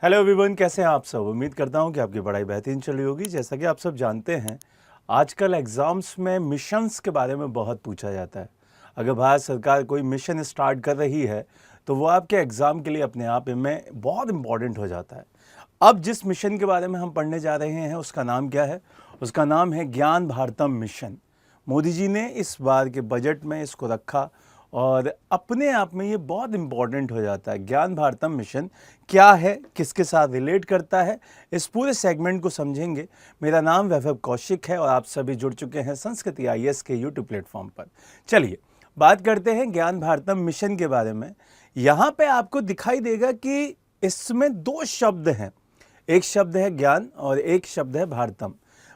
Hello everyone, कैसे हैं आप सब। उम्मीद करता हूं कि आपकी पढ़ाई बेहतरीन चल रही होगी। जैसा कि आप सब जानते हैं, आजकल एग्ज़ाम्स में मिशंस के बारे में बहुत पूछा जाता है। अगर भारत सरकार कोई मिशन स्टार्ट कर रही है तो वो आपके एग्ज़ाम के लिए अपने आप में बहुत इम्पॉर्टेंट हो जाता है। अब जिस मिशन के बारे में हम पढ़ने जा रहे हैं उसका नाम क्या है? उसका नाम है ज्ञान भारतम मिशन। मोदी जी ने इस बार के बजट में इसको रखा और अपने आप में ये बहुत इम्पॉर्टेंट हो जाता है। ज्ञान भारतम मिशन क्या है, किसके साथ रिलेट करता है, इस पूरे सेगमेंट को समझेंगे। मेरा नाम वैभव कौशिक है और आप सभी जुड़ चुके हैं संस्कृति आईएएस के यूट्यूब प्लेटफॉर्म पर। चलिए बात करते हैं ज्ञान भारतम मिशन के बारे में। यहाँ पे आपको दिखाई देगा कि इसमें दो शब्द हैं, एक शब्द है ज्ञान और एक शब्द है भारतम।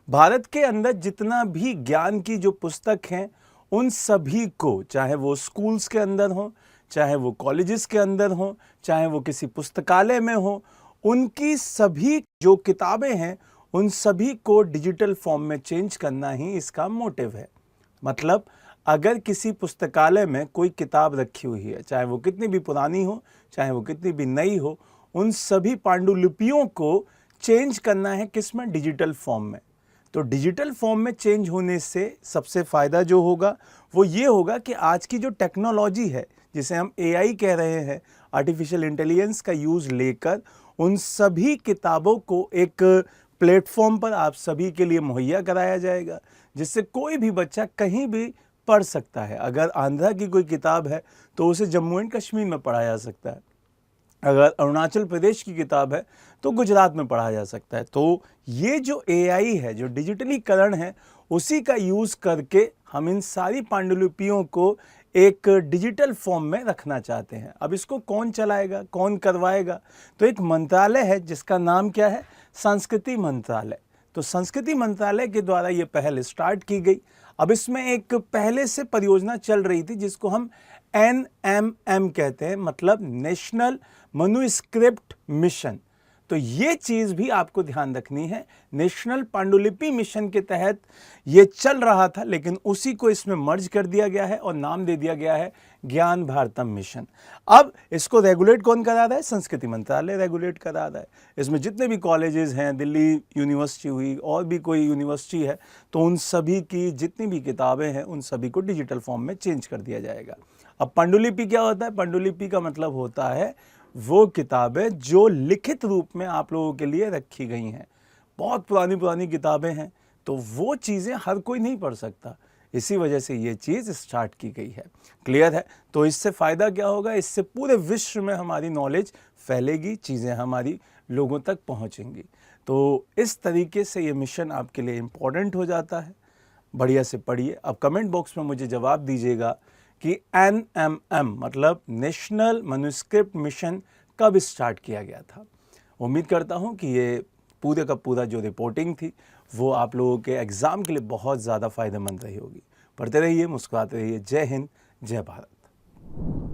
भारत के अंदर जितना भी ज्ञान की जो पुस्तक हैं उन सभी को, चाहे वो स्कूल्स के अंदर हो, चाहे वो कॉलेजेस के अंदर हो, चाहे वो किसी पुस्तकालय में हो, उनकी सभी जो किताबें हैं उन सभी को डिजिटल फॉर्म में चेंज करना ही इसका मोटिव है। मतलब अगर किसी पुस्तकालय में कोई किताब रखी हुई है, चाहे वो कितनी भी पुरानी हो, चाहे वो कितनी भी नई हो, उन सभी पांडुलिपियों को चेंज करना है किस में? डिजिटल फॉर्म में। तो डिजिटल फॉर्म में चेंज होने से सबसे फ़ायदा जो होगा वो ये होगा कि आज की जो टेक्नोलॉजी है, जिसे हम एआई कह रहे हैं, आर्टिफिशियल इंटेलिजेंस का यूज़ लेकर उन सभी किताबों को एक प्लेटफॉर्म पर आप सभी के लिए मुहैया कराया जाएगा, जिससे कोई भी बच्चा कहीं भी पढ़ सकता है। अगर आंध्रा की कोई किताब है तो उसे जम्मू एंड कश्मीर में पढ़ा जा सकता है, अगर अरुणाचल प्रदेश की किताब है तो गुजरात में पढ़ा जा सकता है। तो ये जो एआई है, जो डिजिटलीकरण है, उसी का यूज़ करके हम इन सारी पांडुलिपियों को एक डिजिटल फॉर्म में रखना चाहते हैं। अब इसको कौन चलाएगा, कौन करवाएगा? तो एक मंत्रालय है जिसका नाम क्या है? संस्कृति मंत्रालय। तो संस्कृति मंत्रालय के द्वारा ये पहल स्टार्ट की गई। अब इसमें एक पहले से परियोजना चल रही थी जिसको हम NMM कहते हैं, मतलब नेशनल मनुस्क्रिप्ट मिशन। तो ये चीज़ भी आपको ध्यान रखनी है। नेशनल पांडुलिपि मिशन के तहत ये चल रहा था, लेकिन उसी को इसमें मर्ज कर दिया गया है और नाम दे दिया गया है ज्ञान भारतम मिशन। अब इसको रेगुलेट कौन करा रहा है? संस्कृति मंत्रालय रेगुलेट करा रहा है। इसमें जितने भी कॉलेजेस हैं, दिल्ली यूनिवर्सिटी हुई और भी कोई यूनिवर्सिटी है, तो उन सभी की जितनी भी किताबें हैं उन सभी को डिजिटल फॉर्म में चेंज कर दिया जाएगा। अब पांडुलिपि क्या होता है? पांडुलिपि का मतलब होता है वो किताबें जो लिखित रूप में आप लोगों के लिए रखी गई हैं। बहुत पुरानी पुरानी किताबें हैं, तो वो चीज़ें हर कोई नहीं पढ़ सकता, इसी वजह से ये चीज़ स्टार्ट की गई है। क्लियर है? तो इससे फ़ायदा क्या होगा? इससे पूरे विश्व में हमारी नॉलेज फैलेगी, चीज़ें हमारी लोगों तक पहुंचेंगी। तो इस तरीके से ये मिशन आपके लिए इम्पोर्टेंट हो जाता है। बढ़िया से पढ़िए। अब कमेंट बॉक्स में मुझे जवाब दीजिएगा कि NMM मतलब नेशनल मनुस्क्रिप्ट मिशन कब स्टार्ट किया गया था। उम्मीद करता हूं कि ये पूरे का पूरा जो रिपोर्टिंग थी वो आप लोगों के एग्ज़ाम के लिए बहुत ज़्यादा फ़ायदेमंद रही होगी। पढ़ते रहिए, मुस्कुराते रहिए। जय हिंद, जय भारत।